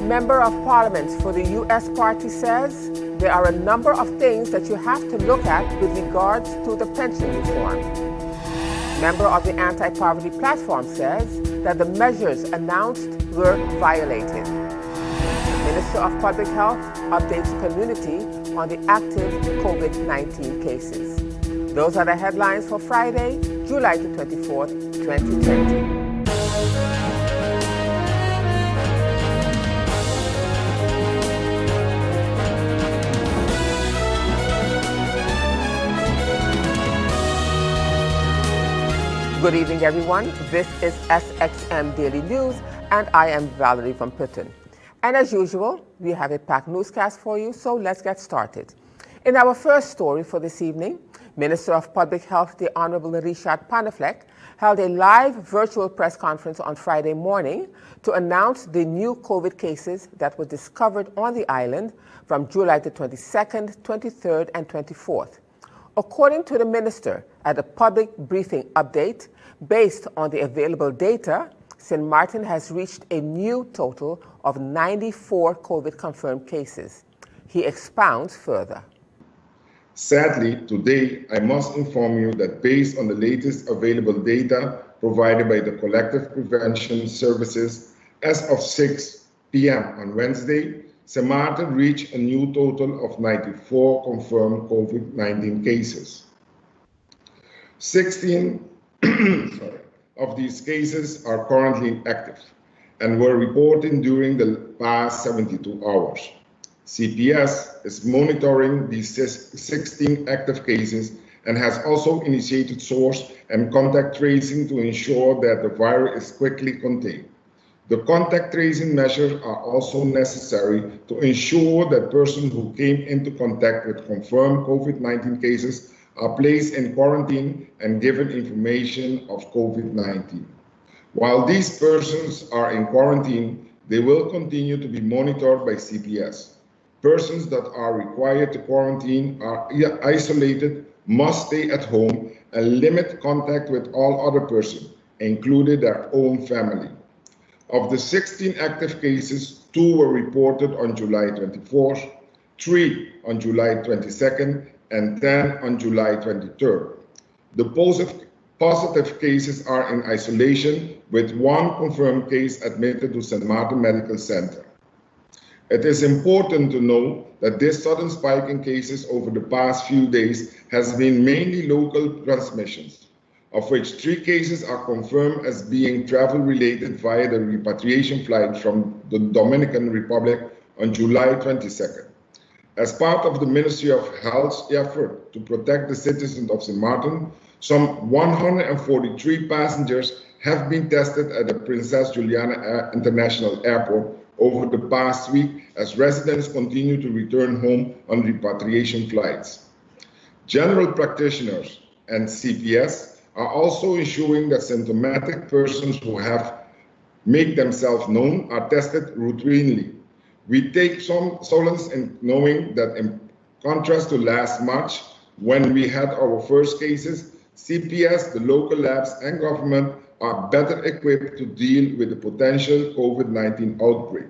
Member of Parliament for the U.S. Party says there are a number of things that you have to look at with regards to the pension reform. Member of the Anti-Poverty Platform says that the measures announced were violated. Minister of Public Health updates the community on the active COVID-19 cases. Those are the headlines for Friday, July the 24th, 2020. Good evening, everyone. This is SXM Daily News, and I am Valerie van Putten. And as usual, we have a packed newscast for you, so let's get started. In our first story for this evening, Minister of Public Health, the Honorable Richard Panafleck, held a live virtual press conference on Friday morning to announce the new COVID cases that were discovered on the island from July the 22nd, 23rd, and 24th. According to the minister, at a public briefing update, based on the available data, St. Martin has reached a new total of 94 COVID-confirmed cases. He expounds further. Sadly, today, I must inform you that based on the latest available data provided by the Collective Prevention Services, as of 6 p.m. on Wednesday, St. Martin reached a new total of 94 confirmed COVID-19 cases. 16 of these cases are currently active and were reported during the past 72 hours. CPS is monitoring these 16 active cases and has also initiated source and contact tracing to ensure that the virus is quickly contained. The contact tracing measures are also necessary to ensure that persons who came into contact with confirmed COVID-19 cases are placed in quarantine and given information of COVID-19. While these persons are in quarantine, they will continue to be monitored by CPS. Persons that are required to quarantine are isolated, must stay at home, and limit contact with all other persons, including their own family. Of the 16 active cases, 2 were reported on July 24th, 3 on July 22nd, and 10 on July 23rd. The positive cases are in isolation, with 1 confirmed case admitted to St. Martin Medical Center. It is important to know that this sudden spike in cases over the past few days has been mainly local transmissions, of which 3 cases are confirmed as being travel-related via the repatriation flight from the Dominican Republic on July 22nd. As part of the Ministry of Health's effort to protect the citizens of St. Martin, some 143 passengers have been tested at the Princess Juliana International Airport over the past week as residents continue to return home on repatriation flights. General practitioners and CPS are also ensuring that symptomatic persons who have made themselves known are tested routinely. We take some solace in knowing that in contrast to last March, when we had our first cases, CPS, the local labs, and government are better equipped to deal with the potential COVID-19 outbreak.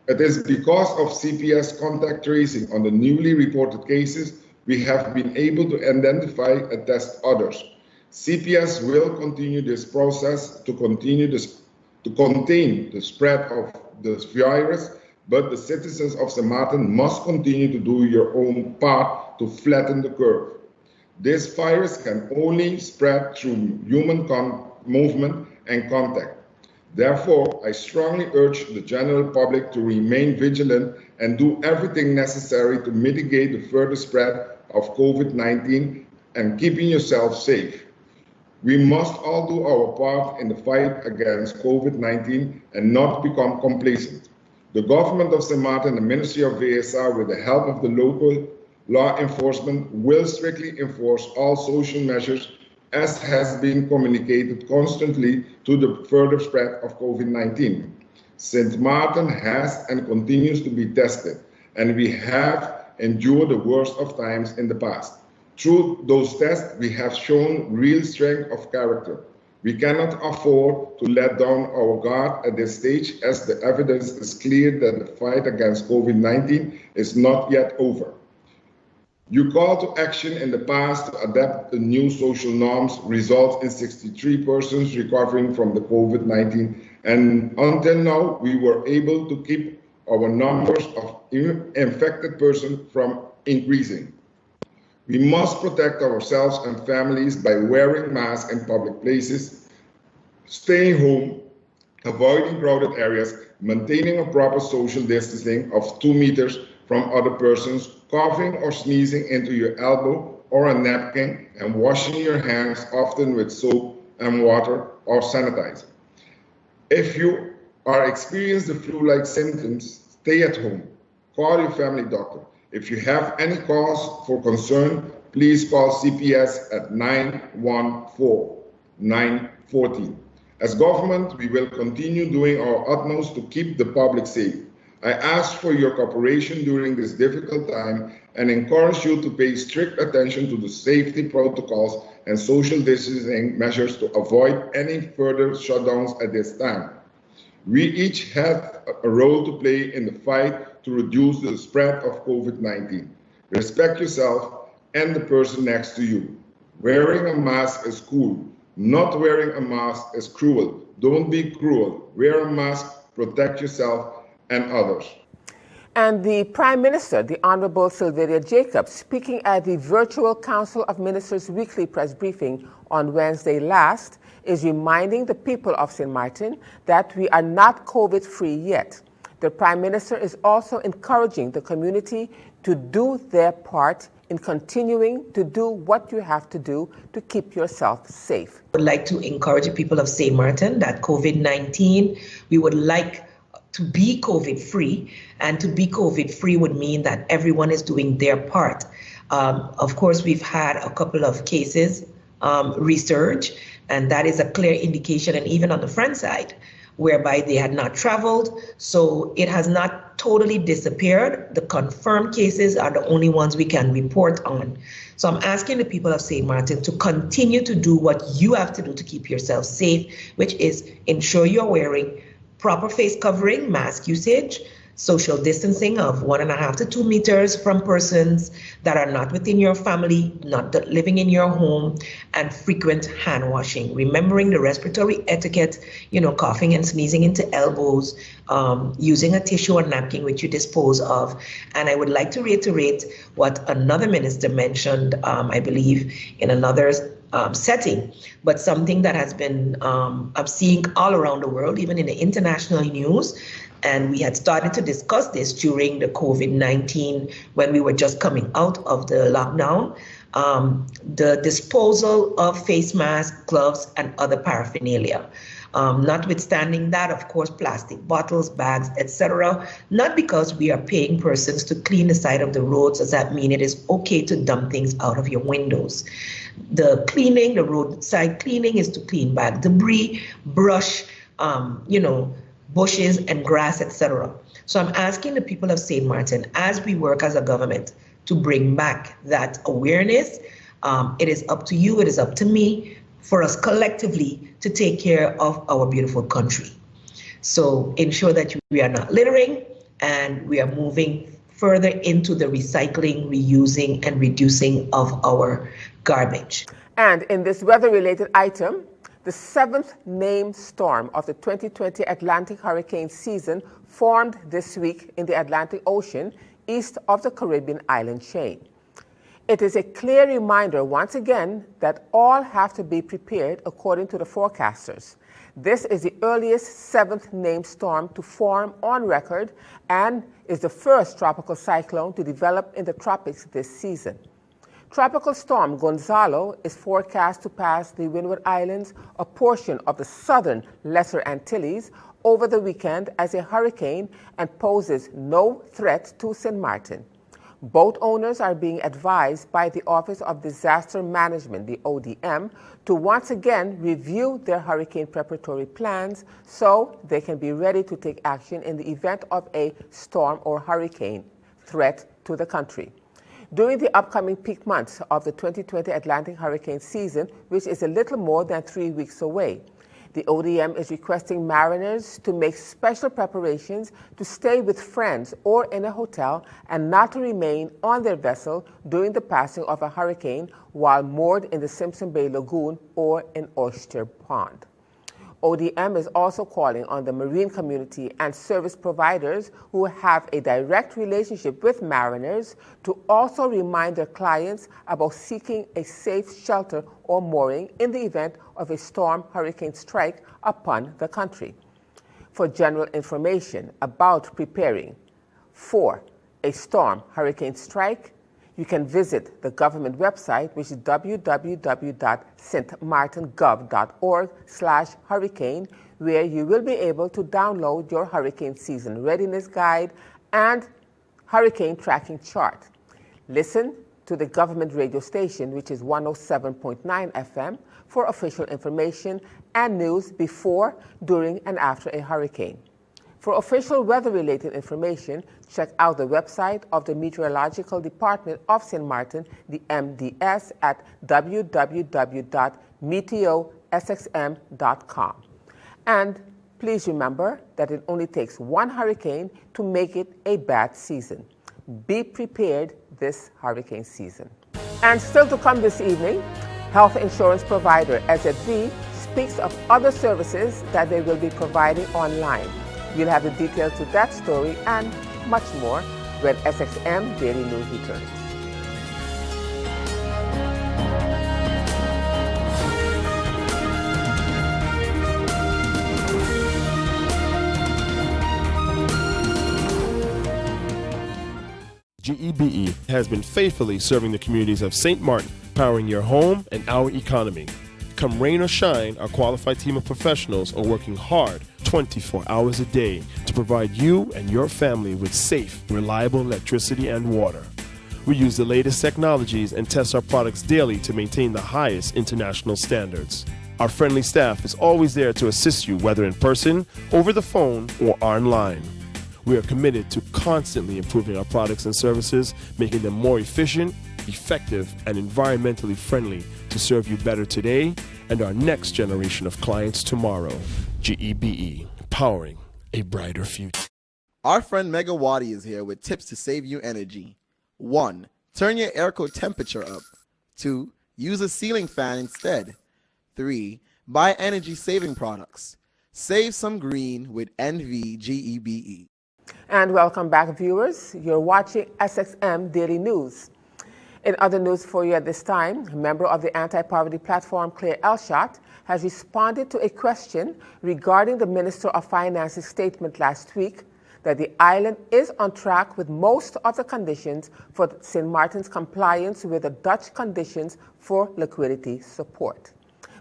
It is because of CPS contact tracing on the newly reported cases, we have been able to identify and test others. CPS will continue this process to contain the spread of this virus, but the citizens of St. Martin must continue to do your own part to flatten the curve. This virus can only spread through human movement and contact. Therefore, I strongly urge the general public to remain vigilant and do everything necessary to mitigate the further spread of COVID-19 and keeping yourself safe. We must all do our part in the fight against COVID-19 and not become complacent. The government of St. Martin and the Ministry of VSR, with the help of the local law enforcement, will strictly enforce all social measures as has been communicated constantly to the further spread of COVID-19. St. Martin has and continues to be tested, and we have endured the worst of times in the past. Through those tests, we have shown real strength of character. We cannot afford to let down our guard at this stage, as the evidence is clear that the fight against COVID-19 is not yet over. Your call to action in the past to adapt the new social norms results in 63 persons recovering from the COVID-19, and until now, we were able to keep our numbers of infected persons from increasing. We must protect ourselves and families by wearing masks in public places, staying home, avoiding crowded areas, maintaining a proper social distancing of 2 meters from other persons, coughing or sneezing into your elbow or a napkin, and washing your hands often with soap and water or sanitizer. If you are experiencing the flu-like symptoms, stay at home. Call your family doctor. If you have any cause for concern, please call CPS at 914-914. As government, we will continue doing our utmost to keep the public safe. I ask for your cooperation during this difficult time and encourage you to pay strict attention to the safety protocols and social distancing measures to avoid any further shutdowns at this time. We each have a role to play in the fight to reduce the spread of COVID-19. Respect yourself and the person next to you. Wearing a mask is cool. Not wearing a mask is cruel. Don't be cruel. Wear a mask, protect yourself and others. And the Prime Minister, the Honorable Sylvia Jacobs, speaking at the virtual Council of Ministers weekly press briefing on Wednesday last, is reminding the people of St. Martin that we are not COVID-free yet. The Prime Minister is also encouraging the community to do their part in continuing to do what you have to do to keep yourself safe. I would like to encourage the people of St. Martin that COVID-19, we would like to be COVID-free, and to be COVID-free would mean that everyone is doing their part. Of course, we've had a couple of cases resurge, and that is a clear indication, and even on the front side, whereby they had not traveled. So it has not totally disappeared. The confirmed cases are the only ones we can report on. So I'm asking the people of St. Martin to continue to do what you have to do to keep yourself safe, which is ensure you're wearing proper face covering, mask usage, social distancing of 1.5 to 2 meters from persons that are not within your family, not living in your home, and frequent hand washing. Remembering the respiratory etiquette, coughing and sneezing into elbows, using a tissue or napkin which you dispose of. And I would like to reiterate what another minister mentioned, I believe, in another setting, but something that has been I'm seeing all around the world, even in the international news. And we had started to discuss this during the COVID-19 when we were just coming out of the lockdown. The disposal of face masks, gloves, and other paraphernalia. Notwithstanding that, of course, plastic bottles, bags, etc. Not because we are paying persons to clean the side of the roads does that mean it is okay to dump things out of your windows. The cleaning, the roadside cleaning, is to clean back debris, brush, bushes and grass, etc. So I'm asking the people of St. Martin, as we work as a government, to bring back that awareness. It is up to you, it is up to me, for us collectively to take care of our beautiful country. So ensure that we are not littering, and we are moving further into the recycling, reusing, and reducing of our garbage. And in this weather-related item, the 7th named storm of the 2020 Atlantic hurricane season formed this week in the Atlantic Ocean east of the Caribbean island chain. It is a clear reminder once again that all have to be prepared according to the forecasters. This is the earliest 7th named storm to form on record and is the first tropical cyclone to develop in the tropics this season. Tropical storm Gonzalo is forecast to pass the Windward Islands, a portion of the southern Lesser Antilles, over the weekend as a hurricane and poses no threat to St. Martin. Boat owners are being advised by the Office of Disaster Management, the ODM, to once again review their hurricane preparatory plans so they can be ready to take action in the event of a storm or hurricane threat to the country. During the upcoming peak months of the 2020 Atlantic hurricane season, which is a little more than 3 weeks away, the ODM is requesting mariners to make special preparations to stay with friends or in a hotel and not to remain on their vessel during the passing of a hurricane while moored in the Simpson Bay Lagoon or in Oyster Pond. ODM is also calling on the marine community and service providers who have a direct relationship with mariners to also remind their clients about seeking a safe shelter or mooring in the event of a storm hurricane strike upon the country. For general information about preparing for a storm hurricane strike, you can visit the government website, which is www.stmartingov.org/hurricane, where you will be able to download your hurricane season readiness guide and hurricane tracking chart. Listen to the government radio station, which is 107.9 FM, for official information and news before, during, and after a hurricane. For official weather-related information, check out the website of the Meteorological Department of St. Martin, the MDS, at www.meteosxm.com. And please remember that it only takes one hurricane to make it a bad season. Be prepared this hurricane season. And still to come this evening, health insurance provider SXM speaks of other services that they will be providing online. We'll have the details to that story and much more when SXM Daily News returns. GEBE has been faithfully serving the communities of St. Martin, powering your home and our economy. Come rain or shine, our qualified team of professionals are working hard 24 hours a day to provide you and your family with safe, reliable electricity and water. We use the latest technologies and test our products daily to maintain the highest international standards. Our friendly staff is always there to assist you, whether in person, over the phone, or online. We are committed to constantly improving our products and services, making them more efficient, effective, and environmentally friendly to serve you better today and our next generation of clients tomorrow. GEBE, powering a brighter future. Our friend Megawati is here with tips to save you energy. 1. Turn your airco temperature up. 2. Use a ceiling fan instead. 3. Buy energy-saving products. Save some green with NVGEBE. And welcome back, viewers. You're watching SXM Daily News. In other news for you at this time, a member of the anti-poverty platform, Claire Elshot, has responded to a question regarding the Minister of Finance's statement last week that the island is on track with most of the conditions for St. Martin's compliance with the Dutch conditions for liquidity support.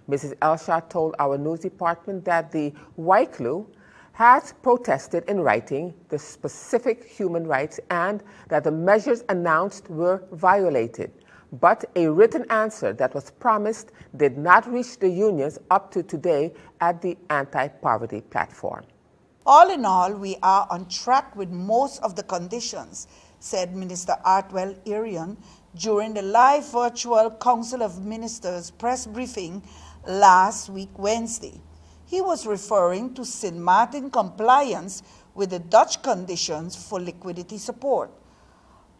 Mrs. Elshot told our news department that the Waiklu has protested in writing the specific human rights and that the measures announced were violated. But a written answer that was promised did not reach the unions up to today at the anti-poverty platform. All in all, we are on track with most of the conditions, said Minister Artwell Irion during the live virtual Council of Ministers press briefing last week, Wednesday. He was referring to St. Martin compliance with the Dutch conditions for liquidity support.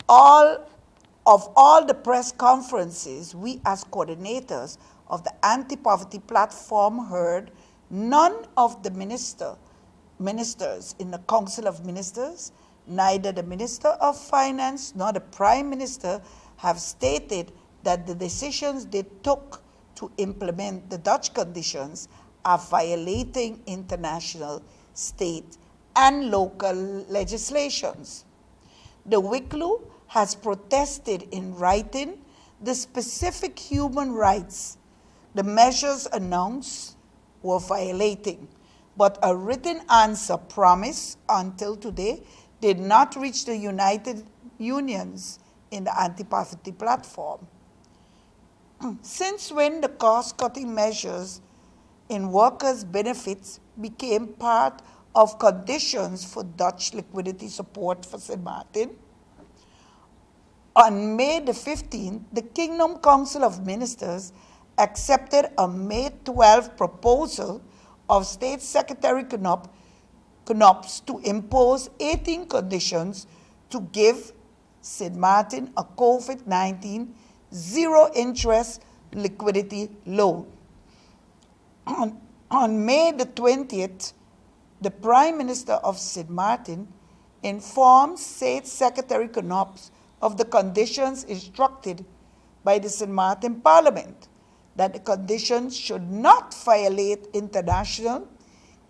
Of all the press conferences we as coordinators of the anti-poverty platform heard, none of the ministers in the Council of Ministers, neither the Minister of Finance nor the Prime Minister have stated that the decisions they took to implement the Dutch conditions are violating international, state, and local legislations. The Waiklu has protested in writing the specific human rights the measures announced were violating, but a written answer promised until today did not reach the United Unions in the anti-poverty platform. Since when the cost-cutting measures in workers' benefits became part of conditions for Dutch liquidity support for St. Martin? On May the 15th, the Kingdom Council of Ministers accepted a May 12 proposal of State Secretary Knops to impose 18 conditions to give St. Martin a COVID-19 zero-interest liquidity loan. On May the 20th, the Prime Minister of St. Martin informed State Secretary Knops of the conditions instructed by the St. Martin Parliament, that the conditions should not violate international,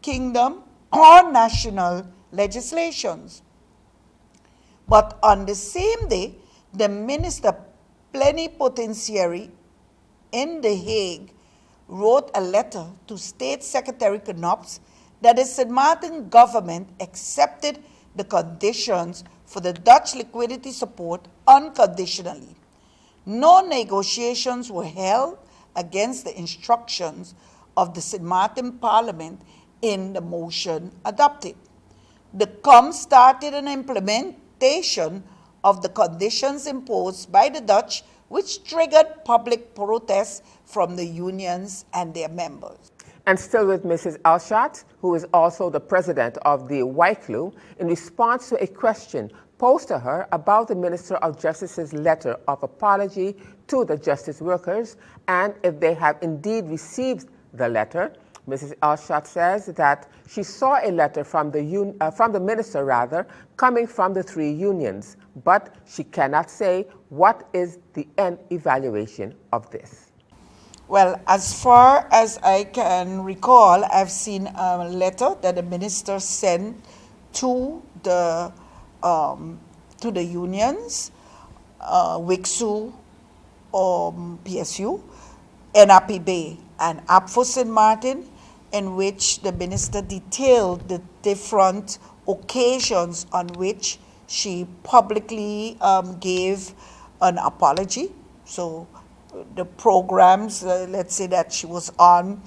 kingdom, or national legislations. But on the same day, the Minister Plenipotentiary in The Hague wrote a letter to State Secretary Knops that the St. Martin government accepted the conditions for the Dutch liquidity support unconditionally. No negotiations were held against the instructions of the St. Martin Parliament in the motion adopted. The COM started an implementation of the conditions imposed by the Dutch, which triggered public protests from the unions and their members. And still with Mrs. Alshat, who is also the president of the YCLU, in response to a question posed to her about the Minister of Justice's letter of apology to the justice workers, and if they have indeed received the letter, Mrs. Alshat says that she saw a letter from the minister coming from the three unions, but she cannot say what is the end evaluation of this. Well, as far as I can recall, I've seen a letter that the minister sent to the unions, WICSU, PSU, NRPB, and APFO St. Martin, in which the minister detailed the different occasions on which she publicly gave an apology. So the programs, let's say that she was on,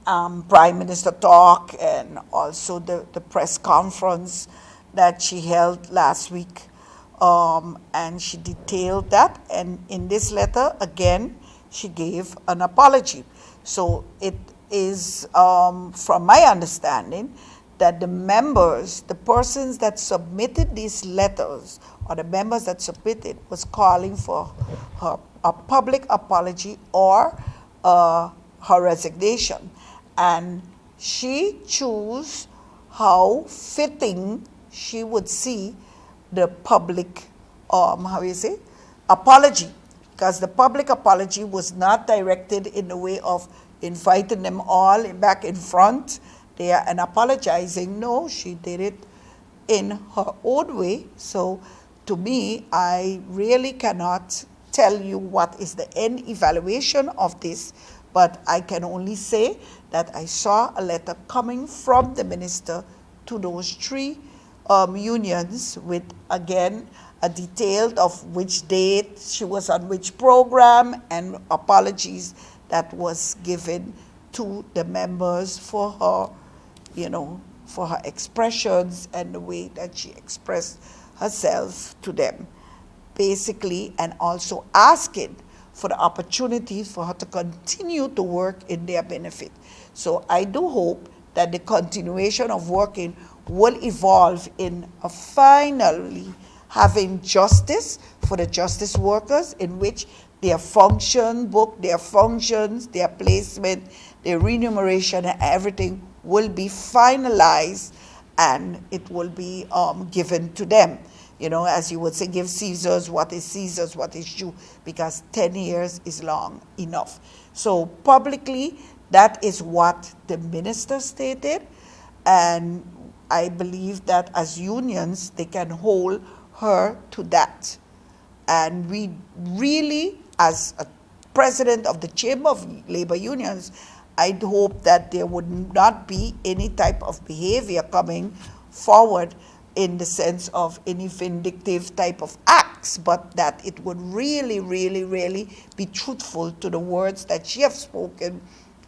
Prime Minister Talk, and also the press conference that she held last week. And she detailed that. And in this letter, again, she gave an apology. So it is, from my understanding, that the members, the persons that submitted these letters, or the members that submitted, was calling for a public apology or her resignation. And she chose how fitting she would see the public, apology, because the public apology was not directed in the way of inviting them all back in front there and apologizing. No, she did it in her own way. So to me, I really cannot tell you what is the end evaluation of this, but I can only say that I saw a letter coming from the minister to those three unions with, again, a detail of which date she was on which program and apologies that was given to the members for her, for her expressions and the way that she expressed herself to them, basically, and also asking for the opportunity for her to continue to work in their benefit. So I do hope that the continuation of working will evolve in a finally having justice for the justice workers, in which their function book, their functions, their placement, their remuneration, and everything will be finalized, and it will be given to them. As you would say, give Caesar's, what is due, because 10 years is long enough. So publicly, that is what the minister stated, and I believe that as unions, they can hold her to that. And we really, as a president of the Chamber of Labor Unions, I'd hope that there would not be any type of behavior coming forward in the sense of any vindictive type of acts, but that it would really, really, really be truthful to the words that she has spoken,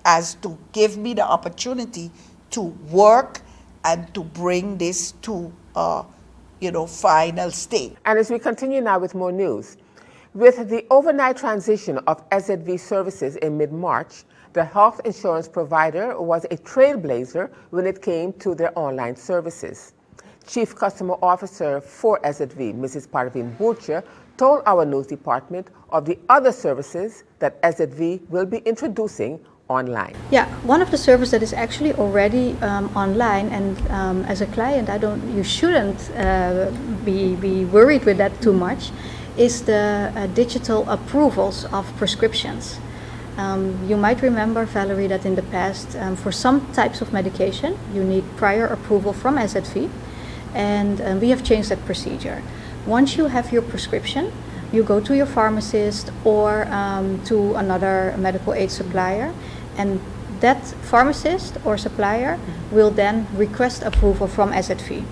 as to give me the opportunity to work and to bring this to final state. And as we continue now with more news, With the overnight transition of SZV services in mid-March, the health insurance provider was a trailblazer when it came to their online services. Chief Customer Officer for SZV, Mrs. Parveen Butcher, told our news department of the other services that SZV will be introducing online. Yeah, one of the services that is actually already online, and as a client, you shouldn't be worried with that too much, is the digital approvals of prescriptions. You might remember, Valerie, that in the past, for some types of medication, you need prior approval from SZV, and we have changed that procedure. Once you have your prescription, you go to your pharmacist or to another medical aid supplier, and that pharmacist or supplier will then request approval from SZV.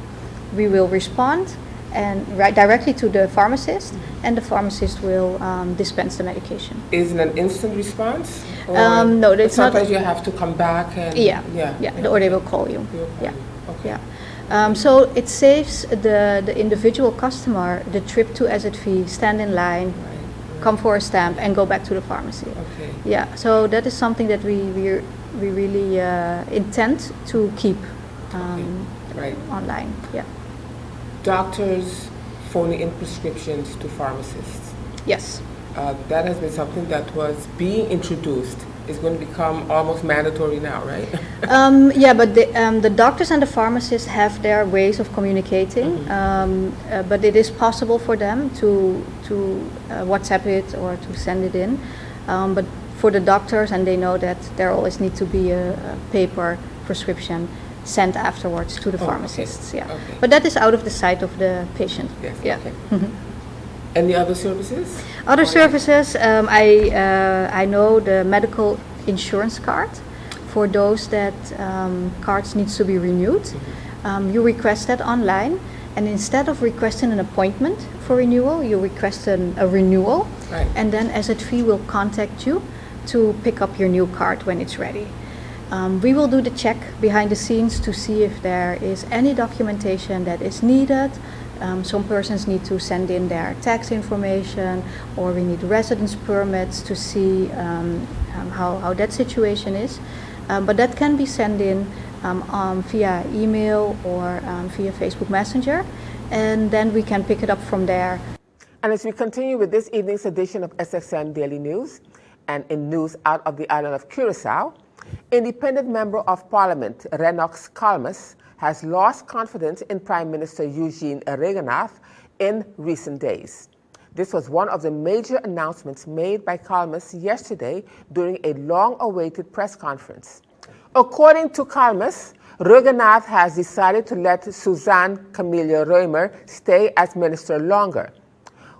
We will respond and write directly to the pharmacist, and the pharmacist will dispense the medication. Is it an instant response? No, it's not. Sometimes you have to come back and... Yeah, or they will call you. Okay. So it saves the individual customer the trip to SZV, stand in line, come for a stamp, and go back to the pharmacy. Okay. Yeah, so that is something that we really intend to keep online. Yeah. Doctors phoning in prescriptions to pharmacists. Yes. That has been something that was being introduced. Is going to become almost mandatory now, right? Yeah, but the doctors and the pharmacists have their ways of communicating, but it is possible for them to WhatsApp it or to send it in. But for the doctors, and they know that there always needs to be a paper prescription sent afterwards to the pharmacists. Okay. Yeah, Okay. but that is out of the sight of the patient. Yes. Yeah. Okay. Any other services? Other services, I know the medical insurance card. For those that cards needs to be renewed, you request that online, and instead of requesting an appointment for renewal, you request a renewal, and then SZV will contact you to pick up your new card when it's ready. We will do the check behind the scenes to see if there is any documentation that is needed. Some persons need to send in their tax information, or we need residence permits to see how that situation is. But that can be sent in via email or via Facebook Messenger, and then we can pick it up from there. And as we continue with this evening's edition of SXM Daily News, and in news out of the island of Curacao, Independent Member of Parliament Renox Kalmas has lost confidence in Prime Minister Eugene Regenath in recent days. This was one of the major announcements made by Kalmas yesterday during a long-awaited press conference. According to Kalmas, Regenath has decided to let Suzanne Camilla Reumer stay as minister longer,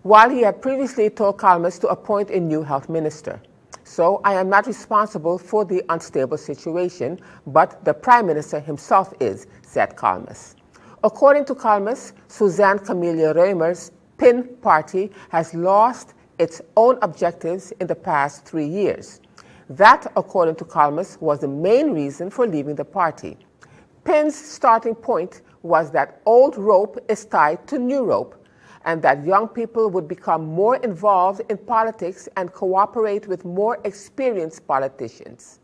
while he had previously told Kalmas to appoint a new health minister. So I am not responsible for the unstable situation, but the Prime Minister himself is, said Kalmas. According to Kalmas, Suzanne Camilla Reumer's PIN party has lost its own objectives in the past 3 years. That, according to Kalmas, was the main reason for leaving the party. PIN's starting point was that old rope is tied to new rope, and that young people would become more involved in politics and cooperate with more experienced politicians.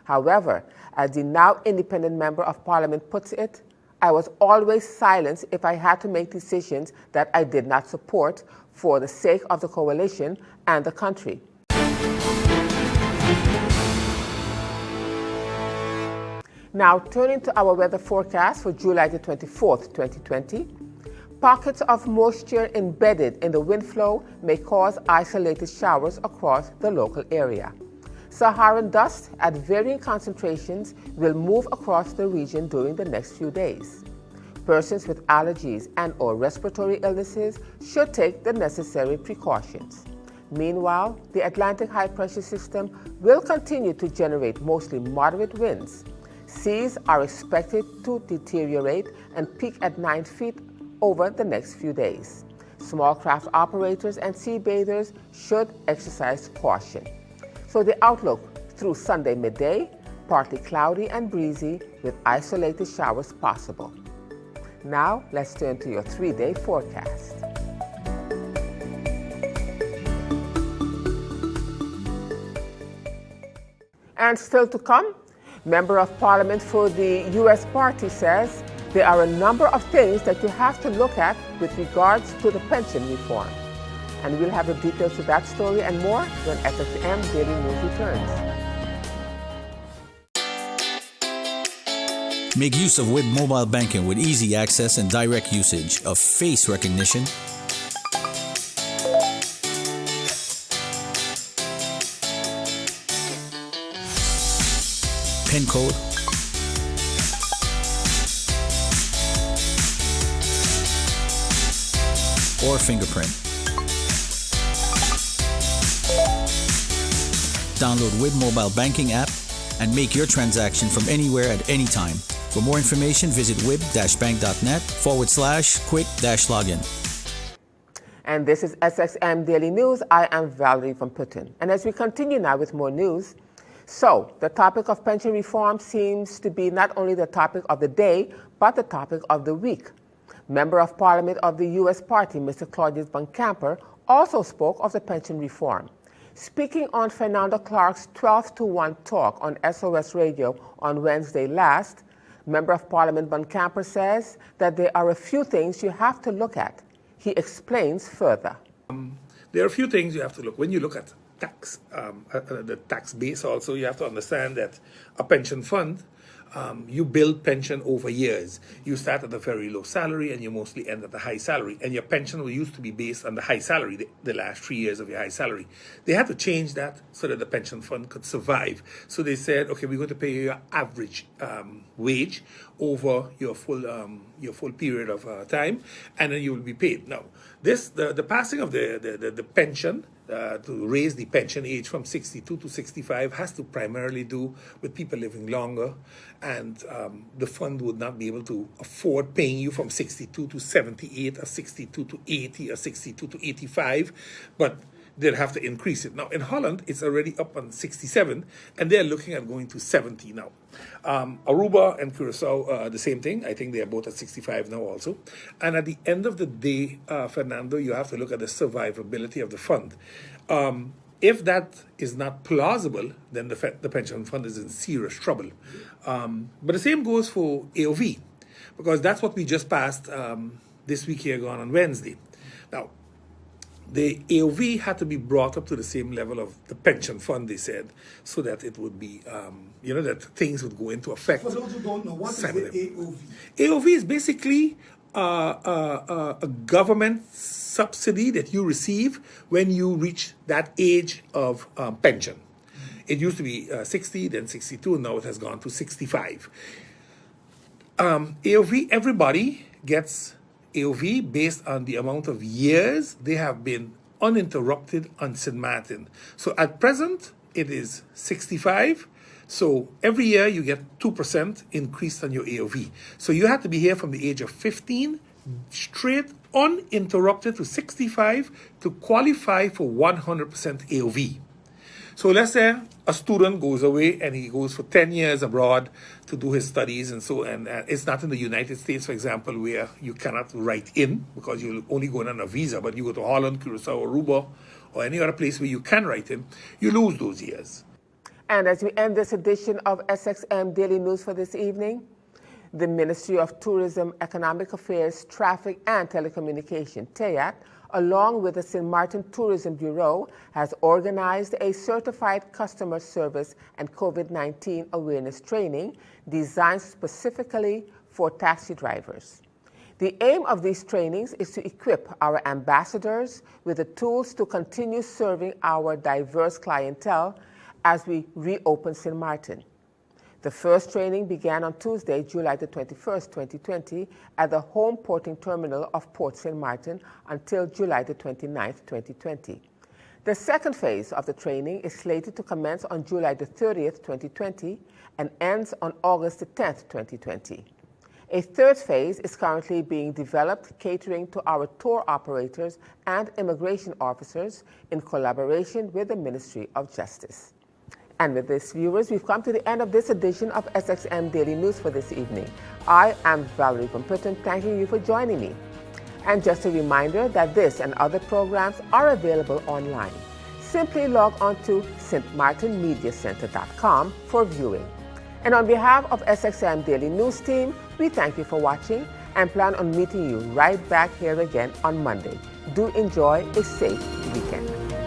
However, as the now independent member of parliament puts it, I was always silenced if I had to make decisions that I did not support for the sake of the coalition and the country. Now, turning to our weather forecast for July the 24th, 2020, pockets of moisture embedded in the wind flow may cause isolated showers across the local area. Saharan dust at varying concentrations will move across the region during the next few days. Persons with allergies and/or respiratory illnesses should take the necessary precautions. Meanwhile, the Atlantic high pressure system will continue to generate mostly moderate winds. Seas are expected to deteriorate and peak at 9 feet over the next few days. Small craft operators and sea bathers should exercise caution. So the outlook through Sunday midday, partly cloudy and breezy with isolated showers possible. Now let's turn to your 3-day forecast. And still to come, Member of Parliament for the U.S. Party says there are a number of things that you have to look at with regards to the pension reform. And we'll have the details to that story and more when SXM Daily News returns. Make use of WIB mobile banking with easy access and direct usage of face recognition, PIN code, or fingerprint. Download WIB mobile banking app and make your transaction from anywhere at any time. For more information, visit wib-bank.net/quick-login. And this is SXM Daily News. I am Valerie from Putin. And as we continue now with more news, so the topic of pension reform seems to be not only the topic of the day, but the topic of the week. Member of Parliament of the U.S. Party, Mr. Claudius Van Camper, also spoke of the pension reform. Speaking on Fernando Clark's 12-to-1 talk on SOS Radio on Wednesday last, Member of Parliament Van Camper says that there are a few things you have to look at. He explains further. There are a few things you have to look. When you look at tax, the tax base also, you have to understand that a pension fund, you build pension over years. You start at a very low salary and you mostly end at a high salary. And your pension used to be based on the high salary, the last 3 years of your high salary. They had to change that so that the pension fund could survive. So they said, okay, we're going to pay you your average wage over your full period of time, and then you will be paid. Now, the passing of the pension, to raise the pension age from 62 to 65 has to primarily do with people living longer, and the fund would not be able to afford paying you from 62 to 78 or 62 to 80 or 62 to 85, but they'll have to increase it. Now, in Holland, it's already up on 67, and they're looking at going to 70 now. Aruba and Curacao, the same thing. I think they are both at 65 now also. And at the end of the day, Fernando, you have to look at the survivability of the fund. If that is not plausible, then the pension fund is in serious trouble. But the same goes for AOV, because that's what we just passed this week here gone on Wednesday. Now, the AOV had to be brought up to the same level of the pension fund, they said, so that it would be, that things would go into effect. For those who don't know, what is the AOV? AOV is basically a government subsidy that you receive when you reach that age of pension. It used to be 60, then 62, and now it has gone to 65. AOV, everybody gets AOV based on the amount of years they have been uninterrupted on St. Martin. So at present, it is 65. So every year you get 2% increase on your AOV. So you have to be here from the age of 15 straight uninterrupted to 65 to qualify for 100% AOV. So let's say a student goes away and he goes for 10 years abroad to do his studies, and it's not in the United States, for example, where you cannot write in because you're only going on a visa, but you go to Holland, Curacao, Aruba, or any other place where you can write in, you lose those years. And as we end this edition of SXM Daily News for this evening, the Ministry of Tourism, Economic Affairs, Traffic and Telecommunication, TEAT, along with the St. Martin Tourism Bureau, has organized a certified customer service and COVID-19 awareness training designed specifically for taxi drivers. The aim of these trainings is to equip our ambassadors with the tools to continue serving our diverse clientele as we reopen St. Martin. The first training began on Tuesday, July the 21st, 2020, at the home porting terminal of Port St. Martin until July the 29th, 2020. The second phase of the training is slated to commence on July the 30th, 2020, and ends on August the 10th, 2020. A third phase is currently being developed, catering to our tour operators and immigration officers in collaboration with the Ministry of Justice. And with this, viewers, we've come to the end of this edition of SXM Daily News for this evening. I am Valerie from Putin, thanking you for joining me. And just a reminder that this and other programs are available online. simply log on to stmartinmediacenter.com for viewing. And on behalf of SXM Daily News team, we thank you for watching and plan on meeting you right back here again on Monday. Do enjoy a safe weekend.